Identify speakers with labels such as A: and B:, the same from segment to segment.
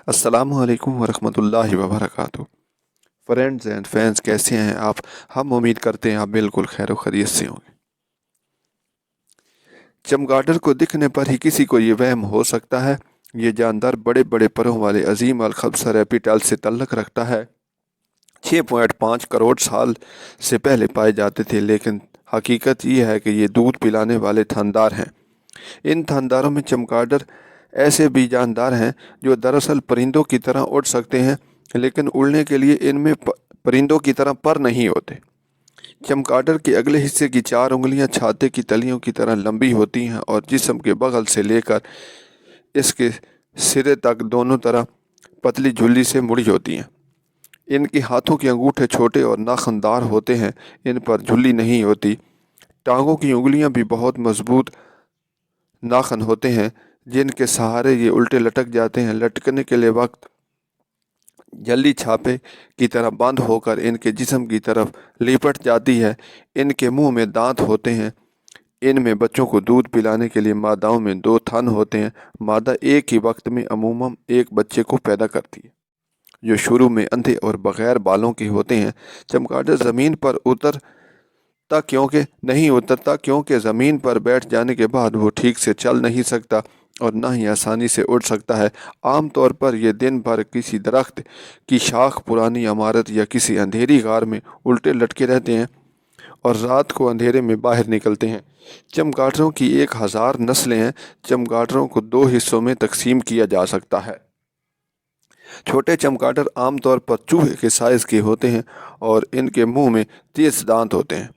A: अस्सलामु अलैकुम वरहमतुल्लाहि वबरकातुहू। फ्रेंड्स एंड फैंस, कैसे हैं आप? हम उम्मीद करते हैं आप बिल्कुल खैर खैरियत से होंगे। चमगादड़ को दिखने पर ही किसी को ये वहम हो सकता है ये जानदार बड़े बड़े परों वाले अजीम अल खबसा रेप्टाइल से तल्लक रखता है। 6.5 करोड़ साल से पहले पाए जाते थे, लेकिन हकीकत ये है कि ये दूध पिलाने वाले थनदार हैं। इन थनदारों में चमगादड़ ऐसे भी जानदार हैं जो दरअसल परिंदों की तरह उड़ सकते हैं, लेकिन उड़ने के लिए इनमें परिंदों की तरह पर नहीं होते। चमगादड़ के अगले हिस्से की 4 उंगलियां छाते की तलियों की तरह लंबी होती हैं और जिस्म के बगल से लेकर इसके सिरे तक दोनों तरफ पतली झुल्ली से मुड़ी होती हैं। इनके हाथों के अंगूठे छोटे और नाखनदार होते हैं, इन पर झुल्ली नहीं होती। टांगों की उंगलियां भी बहुत मजबूत नाखन होते हैं, जिनके सहारे ये उल्टे लटक जाते हैं। लटकने के लिए वक्त जल्दी छापे की तरह बंद होकर इनके जिस्म की तरफ लिपट जाती है। इनके मुंह में दांत होते हैं। इनमें बच्चों को दूध पिलाने के लिए मादाओं में 2 थन होते हैं। मादा एक ही वक्त में अमूमन एक बच्चे को पैदा करती है, जो शुरू में अंधे और बगैर बालों के होते हैं। चमगादड़ ज़मीन पर उतरता क्योंकि ज़मीन पर बैठ जाने के बाद वो ठीक से चल नहीं सकता और ना ही आसानी से उड़ सकता है। आम तौर पर यह दिन भर किसी दरख्त की शाख, पुरानी इमारत या किसी अंधेरी गार में उल्टे लटके रहते हैं और रात को अंधेरे में बाहर निकलते हैं। चमगादड़ों की 1000 नस्लें हैं। चमगादड़ों को 2 हिस्सों में तकसीम किया जा सकता है। छोटे चमगादड़ आमतौर पर चूहे के साइज के होते हैं और इनके मुंह में तेज दांत होते हैं।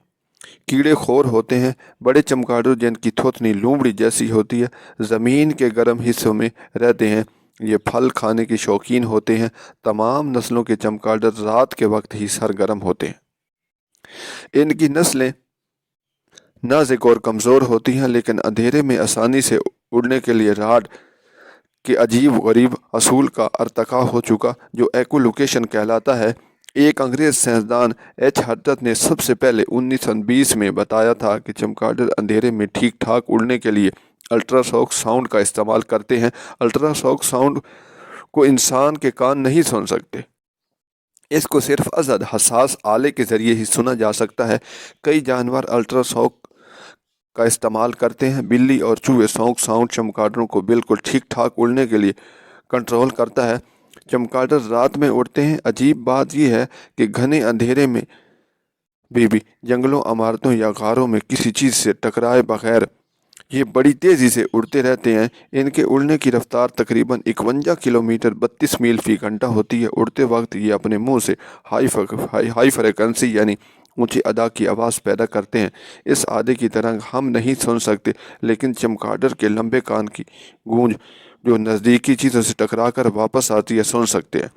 A: कीड़े खोर होते हैं। बड़े चमगादड़, जिनकी थोतनी लोमड़ी जैसी होती है, ज़मीन के गर्म हिस्सों में रहते हैं। ये फल खाने के शौकीन होते हैं। तमाम नस्लों के चमगादड़ रात के वक्त ही सरगर्म होते हैं। इनकी नस्लें नाजुक और कमज़ोर होती हैं, लेकिन अंधेरे में आसानी से उड़ने के लिए राड के अजीब गरीब असूल का अर्तका हो चुका, जो एकोलोकेशन कहलाता है। एक अंग्रेज़ साइंसदान एच हर्टज ने सबसे पहले 1920 में बताया था कि चमगादड़ अंधेरे में ठीक ठाक उड़ने के लिए अल्ट्रासॉनिक साउंड का इस्तेमाल करते हैं। अल्ट्रासॉनिक साउंड को इंसान के कान नहीं सुन सकते, इसको सिर्फ अज़द हसास आले के ज़रिए ही सुना जा सकता है। कई जानवर अल्ट्रासॉनिक का इस्तेमाल करते हैं। बिल्ली और चूहे सोनिक साउंड चमगादड़ों को बिल्कुल ठीक ठाक उड़ने के लिए कंट्रोल करता है। चमगादड़ रात में उड़ते हैं। अजीब बात यह है कि घने अंधेरे में भी जंगलों, इमारतों या गारों में किसी चीज़ से टकराए बगैर ये बड़ी तेज़ी से उड़ते रहते हैं। इनके उड़ने की रफ्तार तकरीबन 51 किलोमीटर 32 मील फी घंटा होती है। उड़ते वक्त ये अपने मुंह से हाई फ्रिक्वेंसी यानी ऊंची अदा की आवाज़ पैदा करते हैं। इस आदे की तरंग हम नहीं सुन सकते, लेकिन चमगादड़ के लंबे कान की गूंज जो नज़दीकी चीज़ों से टकरा कर वापस आती है सुन सकते हैं।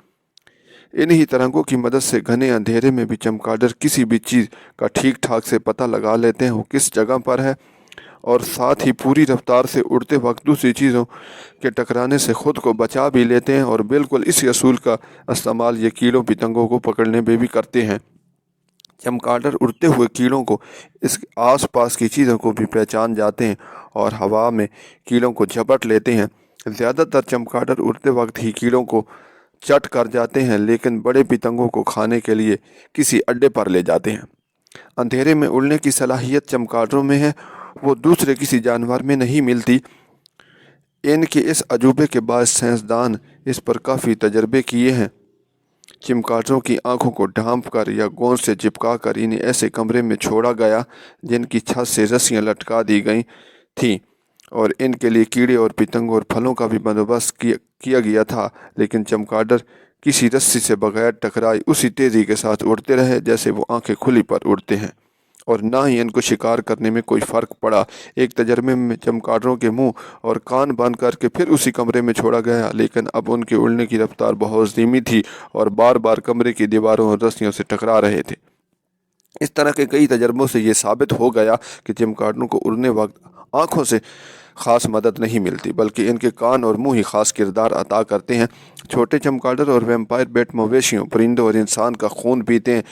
A: इन्हीं तरंगों की मदद से घने अंधेरे में भी चमगादड़ किसी भी चीज़ का ठीक ठाक से पता लगा लेते हैं वो किस जगह पर है, और साथ ही पूरी रफ्तार से उड़ते वक्त दूसरी चीज़ों के टकराने से ख़ुद को बचा भी लेते हैं। और बिल्कुल इसी असूल का इस्तेमाल ये कीड़ों पतंगों को पकड़ने में भी करते हैं। चमगादड़ उड़ते हुए कीड़ों को, इस आसपास की चीज़ों को भी पहचान जाते हैं और हवा में कीड़ों को झपट लेते हैं। ज़्यादातर चमगादड़ उड़ते वक्त ही कीड़ों को चट कर जाते हैं, लेकिन बड़े पतंगों को खाने के लिए किसी अड्डे पर ले जाते हैं। अंधेरे में उड़ने की सलाहियत चमगादड़ों में है, वो दूसरे किसी जानवर में नहीं मिलती। इनके इस अजूबे के बाद साइंसदान इस पर काफ़ी तजर्बे किए हैं। चमगादड़ों की आंखों को ढांप कर या गोंद से चिपका कर इन्हें ऐसे कमरे में छोड़ा गया जिनकी छत से रस्सियां लटका दी गई थीं, और इनके लिए कीड़े और पतंगों और फलों का भी बंदोबस्त किया गया था। लेकिन चमगादड़ किसी रस्सी से बगैर टकराए उसी तेज़ी के साथ उड़ते रहे जैसे वो आंखें खुली पर उड़ते हैं, और ना ही इनको शिकार करने में कोई फ़र्क पड़ा। एक तजर्बे में चमगादड़ों के मुंह और कान बंद करके फिर उसी कमरे में छोड़ा गया, लेकिन अब उनके उड़ने की रफ्तार बहुत धीमी थी और बार बार कमरे की दीवारों और रस्सियों से टकरा रहे थे। इस तरह के कई तजर्बों से ये साबित हो गया कि चमगादड़ों को उड़ने वक्त आँखों से ख़ास मदद नहीं मिलती, बल्कि इनके कान और मुंह ही ख़ास किरदार अदा करते हैं। छोटे चमगादड़ और वैम्पायर बैट मवेशियों, परिंदों और इंसान का खून पीते हैं।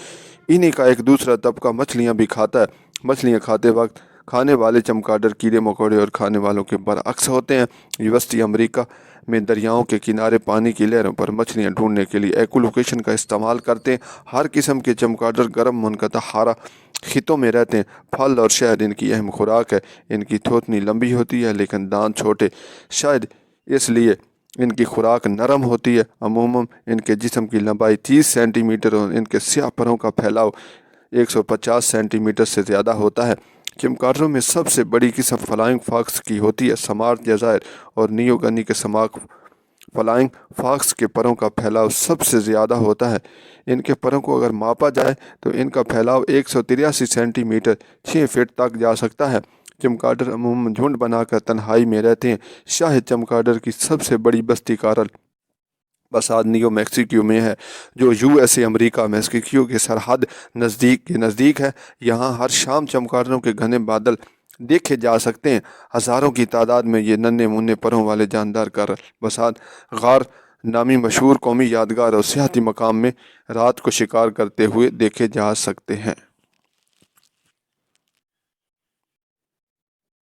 A: इन्हीं का एक दूसरा तबका मछलियाँ भी खाता है। मछलियाँ खाते वक्त खाने वाले चमगादड़ कीड़े मकोड़े और खाने वालों के बरअक्स होते हैं। वस्ती अमेरिका में दरियाओं के किनारे पानी की लहरों पर मछलियां ढूंढने के लिए एकोलोकेशन का इस्तेमाल करते हैं। हर किस्म के चमगादड़ गर्म मुनक़ता हारा खितों में रहते हैं। फल और शहद इनकी अहम खुराक है। इनकी थोतनी लंबी होती है लेकिन दांत छोटे, शायद इसलिए इनकी खुराक नरम होती है। अमूमन इनके जिस्म की लंबाई 30 सेंटीमीटर और इनके स्याह परों का फैलाव 150 सेंटीमीटर से ज़्यादा होता है। चमगादड़ों में सबसे बड़ी किस्म फ्लाइंग फॉक्स की होती है। समार्ट जज़ायर और न्यूगिनी के समाक फ्लाइंग फॉक्स के परों का फैलाव सबसे ज़्यादा होता है। इनके परों को अगर मापा जाए तो इनका फैलाव 183 सेंटीमीटर 6 फीट तक जा सकता है। चमगादड़ अमूमन झुंड बनाकर तन्हाई में रहते हैं। शाही चमगादड़ की सबसे बड़ी बस्ती कारल बसात न्यू मैक्सिको में है, जो यूएसए अमेरिका मैक्सिको के सरहद नज़दीक है। यहाँ हर शाम चमगादड़ों के घने बादल देखे जा सकते हैं। हज़ारों की तादाद में ये नन्हे मुन्ने परों वाले जानदार कारल बसात गार नामी मशहूर कौमी यादगार और सियाती मकाम में रात को शिकार करते हुए देखे जा सकते हैं।